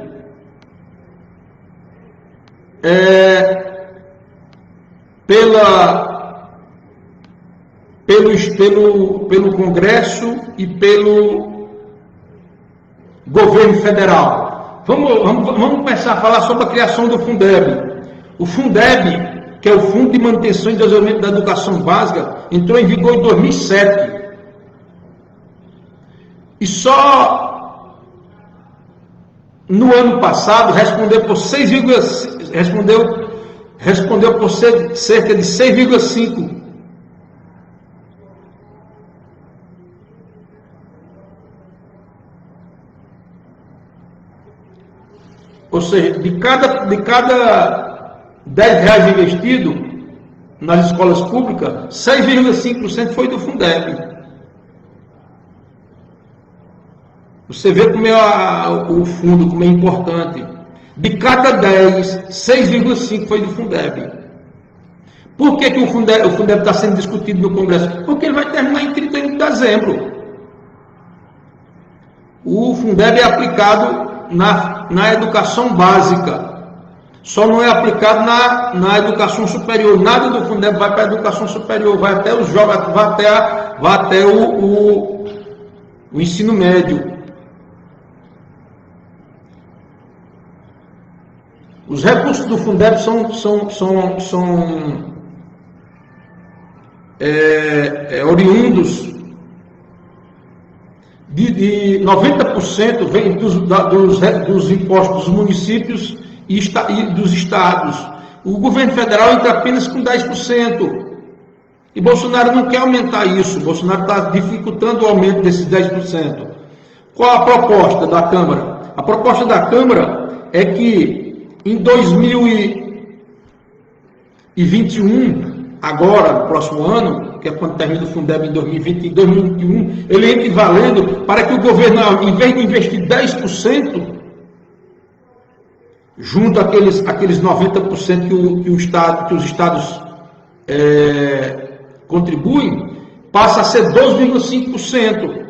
Pelo Congresso e pelo governo federal. Vamos começar a falar sobre a criação do Fundeb. O Fundeb, que é o Fundo de Manutenção e Desenvolvimento da Educação Básica, entrou em vigor em 2007. E só no ano passado respondeu por cerca de 6,5%. Ou seja, de cada R$10 investido nas escolas públicas, 6,5% foi do Fundeb. Você vê como é o fundo, como é importante. De cada 10, 6,5 foi do Fundeb. Por que o Fundeb está sendo discutido no Congresso? Porque ele vai terminar em 31 de dezembro. O Fundeb é aplicado na educação básica. Só não é aplicado na educação superior. Nada do Fundeb vai para a educação superior. Vai até os jovens, vai até o ensino médio. Os recursos do Fundeb são oriundos de de 90% vem dos impostos dos municípios e dos estados. O governo federal entra apenas com 10%. E Bolsonaro não quer aumentar isso. Bolsonaro está dificultando o aumento desses 10%. Qual a proposta da Câmara? A proposta da Câmara é que em 2021, agora, no próximo ano, que é quando termina o Fundeb em 2020, em 2021, ele entre valendo para que o governo, em vez de investir 10%, junto àqueles 90% que os estados contribuem, passa a ser 12,5%.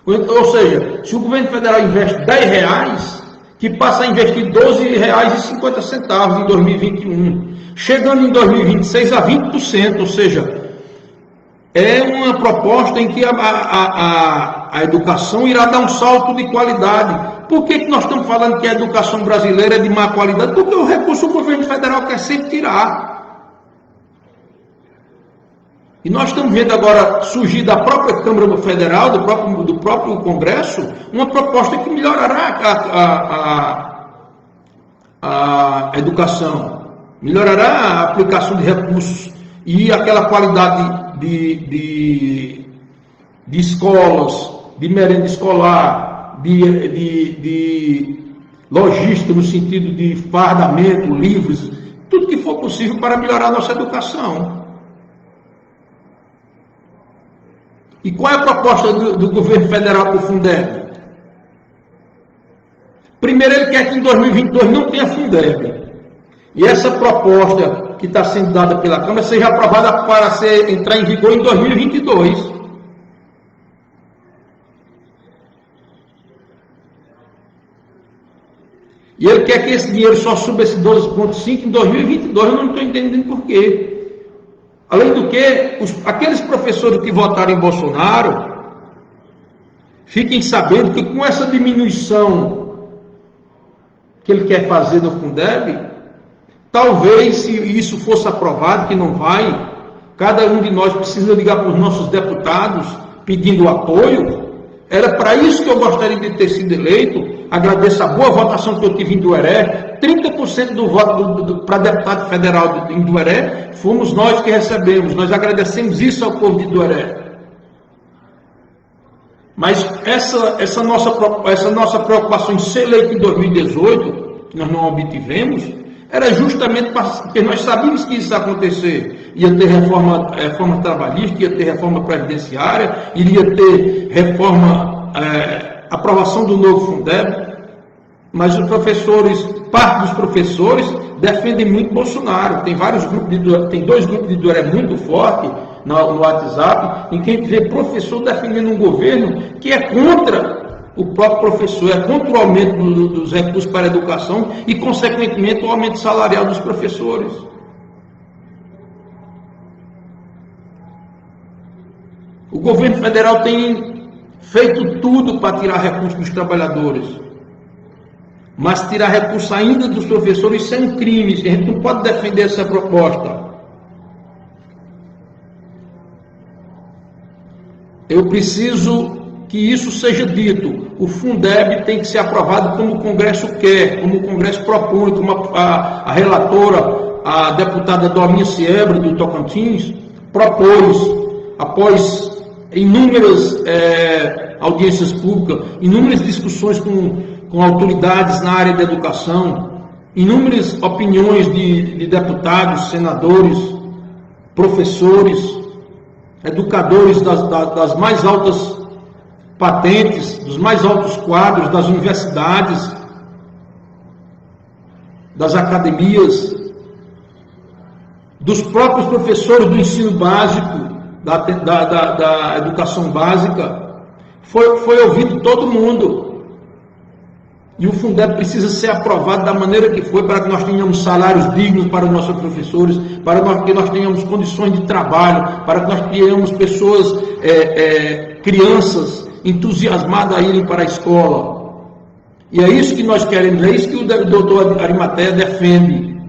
Ou seja, se o governo federal investe R$10, que passa a investir R$12,50 em 2021, chegando em 2026 a 20%, ou seja, é uma proposta em que a educação irá dar um salto de qualidade. Por que nós estamos falando que a educação brasileira é de má qualidade? Porque o recurso o governo federal quer sempre tirar. E nós estamos vendo agora surgir da própria Câmara Federal, do próprio Congresso, uma proposta que melhorará a educação, melhorará a aplicação de recursos e aquela qualidade de escolas, de merenda escolar, de logística no sentido de fardamento, livros, tudo que for possível para melhorar a nossa educação. E qual é a proposta do governo federal para o Fundeb? Primeiro, ele quer que em 2022 não tenha Fundeb. E essa proposta que está sendo dada pela Câmara seja aprovada para entrar em vigor em 2022. E ele quer que esse dinheiro só suba esse 12,5 em 2022. Eu não estou entendendo por quê. Além do que, aqueles professores que votaram em Bolsonaro, fiquem sabendo que com essa diminuição que ele quer fazer no Fundeb, talvez, se isso fosse aprovado, que não vai, cada um de nós precisa ligar para os nossos deputados pedindo apoio. Era para isso que eu gostaria de ter sido eleito. Agradeço a boa votação que eu tive em Dueré. 30% do voto para deputado federal em Dueré fomos nós que recebemos. Nós agradecemos isso ao povo de Dueré. Mas essa nossa preocupação em ser eleito em 2018, que nós não obtivemos, era justamente porque nós sabíamos que isso ia acontecer. Ia ter reforma trabalhista, ia ter reforma previdenciária, iria ter aprovação do novo Fundeb. Mas os professores, parte dos professores, defendem muito Bolsonaro. Tem dois grupos de Dueré muito fortes no WhatsApp, em que a gente vê professor defendendo um governo que é contra o próprio professor, é contra o aumento dos recursos para a educação e, consequentemente, o aumento salarial dos professores. O governo federal tem feito tudo para tirar recursos dos trabalhadores. Mas tirar recursos ainda dos professores, isso é um crime. A gente não pode defender essa proposta. Eu preciso que isso seja dito. O Fundeb tem que ser aprovado como o Congresso quer, como o Congresso propõe, como a relatora, a deputada Dorinha Seabra, do Tocantins, propôs, após inúmeras audiências públicas, inúmeras discussões com autoridades na área da educação, inúmeras opiniões de deputados, senadores, professores, educadores das mais altas patentes, dos mais altos quadros das universidades, das academias, dos próprios professores do ensino básico, da educação básica. Foi ouvido todo mundo. E o Fundeb precisa ser aprovado da maneira que foi, para que nós tenhamos salários dignos para os nossos professores, para que nós tenhamos condições de trabalho, para que nós tenhamos pessoas, crianças entusiasmadas a irem para a escola. E é isso que nós queremos, é isso que o doutor Arimateia defende.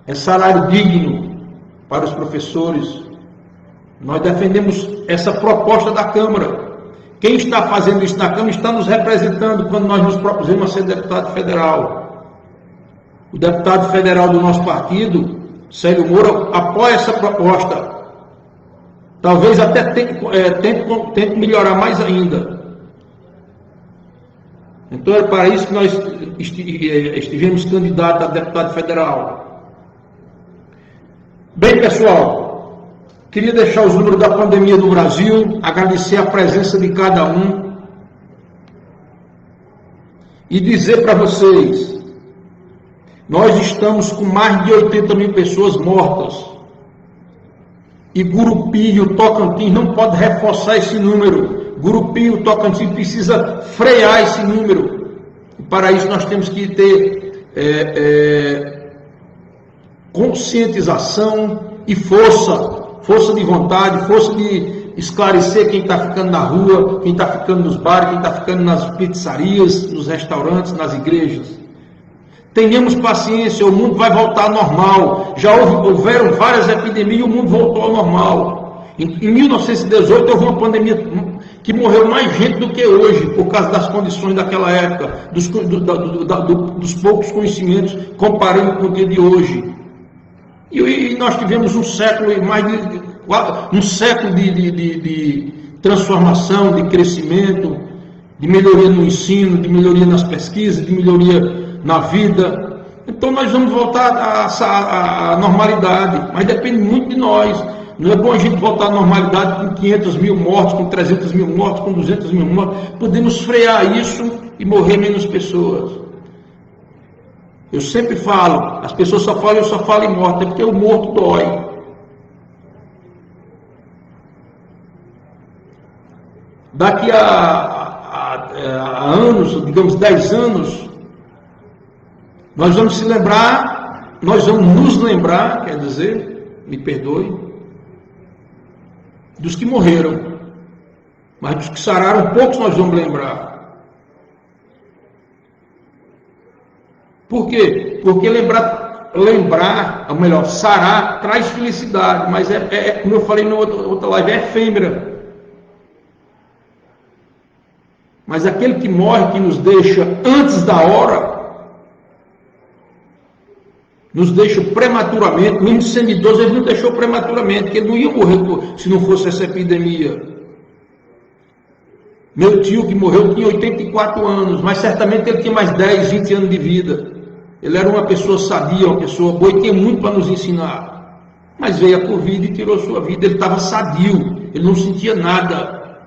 É salário digno para os professores. Nós defendemos essa proposta da Câmara, Quem está fazendo isso na Câmara está nos representando quando nós nos propusemos a ser deputado federal. O deputado federal do nosso partido, Célio Moura, apoia essa proposta. Talvez até tente melhorar mais ainda. Então é para isso que nós estivemos candidatos a deputado federal. Bem, pessoal, queria deixar os números da pandemia do Brasil, agradecer a presença de cada um e dizer para vocês, nós estamos com mais de 80 mil pessoas mortas. E Gurupi e o Tocantins não pode reforçar esse número. Gurupi e o Tocantins precisa frear esse número. E para isso nós temos que ter conscientização e força de vontade, força de esclarecer quem está ficando na rua, quem está ficando nos bares, quem está ficando nas pizzarias, nos restaurantes, nas igrejas. Tenhamos paciência, o mundo vai voltar ao normal. Já houveram várias epidemias e o mundo voltou ao normal. Em 1918 houve uma pandemia que morreu mais gente do que hoje, por causa das condições daquela época, dos poucos conhecimentos, comparando com o dia de hoje. E nós tivemos um século de transformação, de crescimento, de melhoria no ensino, de melhoria nas pesquisas, de melhoria na vida. Então nós vamos voltar à normalidade, mas depende muito de nós. Não é bom a gente voltar à normalidade com 500 mil mortos, com 300 mil mortos, com 200 mil mortos. Podemos frear isso e morrer menos pessoas. Eu sempre falo, as pessoas só falam, eu só falo em morte, é porque o morto dói. Daqui a anos, digamos 10 anos, nós vamos nos lembrar, quer dizer, me perdoe, dos que morreram, mas dos que sararam, poucos nós vamos lembrar. Por quê? Porque lembrar, ou melhor, sarar, traz felicidade, mas como eu falei na outra live, é efêmera. Mas aquele que morre, que nos deixa antes da hora, nos deixa prematuramente, mesmo sendo idoso, ele nos deixou prematuramente, porque ele não ia morrer se não fosse essa epidemia. Meu tio que morreu tinha 84 anos, mas certamente ele tinha mais 10, 20 anos de vida. Ele era uma pessoa sadia, uma pessoa boa e tinha muito para nos ensinar. Mas veio a Covid e tirou sua vida, ele estava sadio, ele não sentia nada.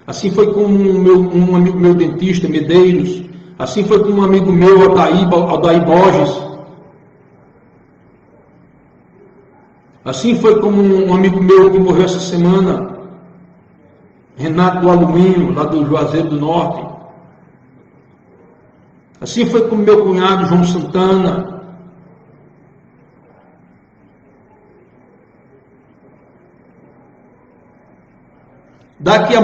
Assim foi com um amigo meu dentista, Medeiros, assim foi com um amigo meu, Aldair Borges. Assim foi como um amigo meu que morreu essa semana, Renato do Alumínio, lá do Juazeiro do Norte. Assim foi como meu cunhado João Santana. Daqui a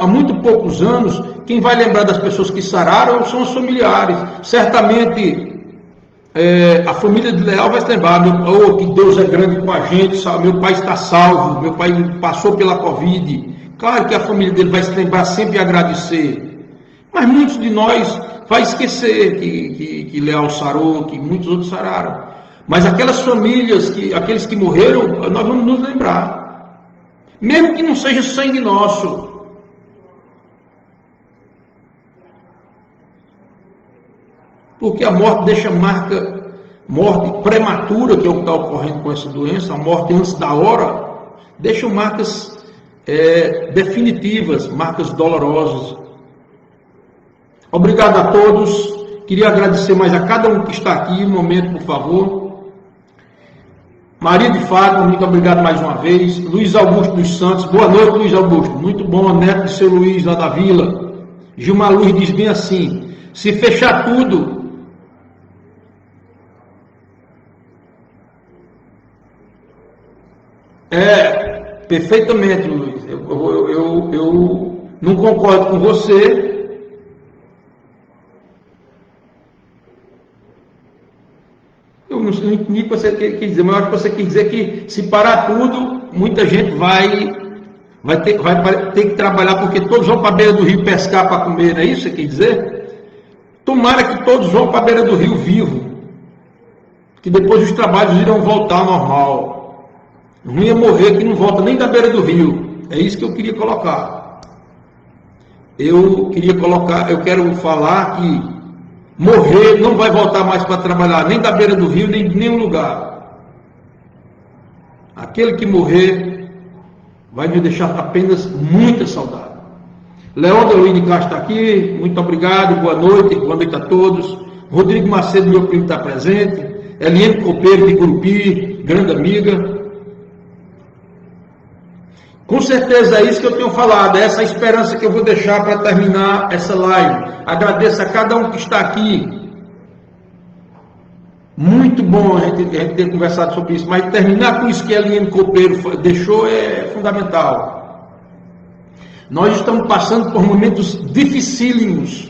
muito poucos anos, quem vai lembrar das pessoas que sararam são os familiares. Certamente a família de Leal vai se lembrar, que Deus é grande com a gente, meu pai está salvo, meu pai passou pela Covid. Claro que a família dele vai se lembrar sempre e agradecer. Mas muitos de nós vai esquecer que Leal sarou, que muitos outros sararam. Mas aquelas famílias, aqueles que morreram, nós vamos nos lembrar. Mesmo que não seja sangue nosso. Porque a morte deixa marca, morte prematura, que é o que está ocorrendo com essa doença, a morte antes da hora, deixa marcas definitivas, marcas dolorosas. Obrigado a todos. Queria agradecer mais a cada um que está aqui. Um momento, por favor. Maria de Fátima, muito obrigado mais uma vez. Luiz Augusto dos Santos, boa noite, Luiz Augusto. Muito bom, neto de seu Luiz, lá da Vila. Gilmar Luiz diz bem assim: se fechar tudo, perfeitamente, Luiz. Eu não concordo com você. Eu não entendi o que você quer dizer, mas eu acho que você quer dizer que se parar tudo, muita gente vai vai ter que trabalhar porque todos vão para a beira do rio pescar para comer, não é isso que você quer dizer? Tomara que todos vão para a beira do rio vivo, que depois os trabalhos irão voltar ao normal. Não ia morrer que não volta nem da beira do rio. É isso que eu queria colocar. Eu quero falar que morrer não vai voltar mais para trabalhar, nem da beira do rio, nem de nenhum lugar. Aquele que morrer vai me deixar apenas muita saudade. Leão Deolino de Castro está aqui, muito obrigado, boa noite a todos. Rodrigo Macedo, meu primo, está presente. Eliane Copeiro de Gurupi, grande amiga. Com certeza é isso que eu tenho falado, é essa esperança que eu vou deixar para terminar essa live. Agradeço a cada um que está aqui. Muito bom a gente ter conversado sobre isso, mas terminar com isso que a Eliane Copeiro deixou é fundamental. Nós estamos passando por momentos dificílimos.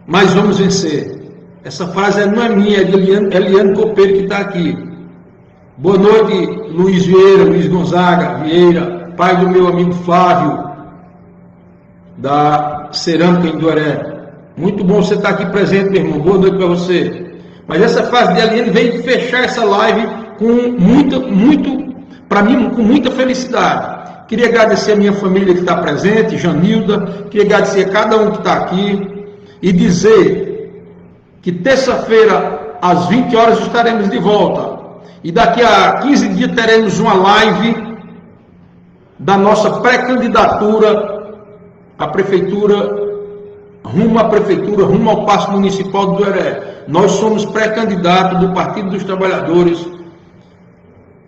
Mas vamos vencer. Essa frase não é minha, é de Eliane Copeiro que está aqui. Boa noite, Luiz Vieira, Luiz Gonzaga Vieira, pai do meu amigo Flávio, da Cerâmica em Doré. Muito bom você estar aqui presente, meu irmão. Boa noite para você. Mas essa frase de Eliane veio fechar essa live para mim, com muita felicidade. Queria agradecer a minha família que está presente, Janilda, queria agradecer a cada um que está aqui e dizer que terça-feira, às 20 horas, estaremos de volta. E daqui a 15 dias teremos uma live da nossa pré-candidatura à prefeitura, rumo ao Paço Municipal do Doré. Nós somos pré-candidatos do Partido dos Trabalhadores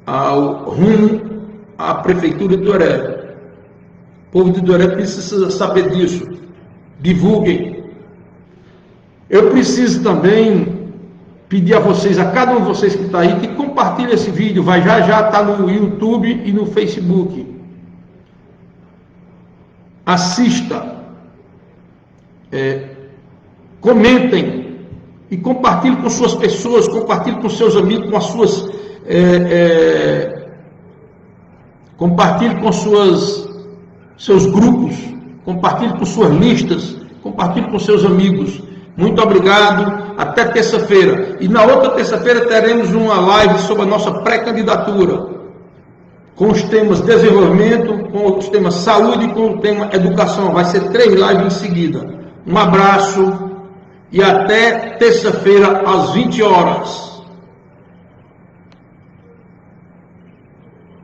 rumo à prefeitura de Doré. O povo de Doré precisa saber disso. Divulguem. Eu preciso também pedir a vocês, a cada um de vocês que está aí, que compartilhe esse vídeo. Vai já estar no YouTube e no Facebook. Assista. Comentem. E compartilhe com suas pessoas, compartilhe com seus amigos, com as suas... compartilhe com seus grupos. Compartilhe com suas listas. Compartilhe com seus amigos. Muito obrigado, até terça-feira. E na outra terça-feira teremos uma live sobre a nossa pré-candidatura, com os temas desenvolvimento, com os temas saúde e com o tema educação. Vai ser 3 lives em seguida. Um abraço e até terça-feira às 20 horas.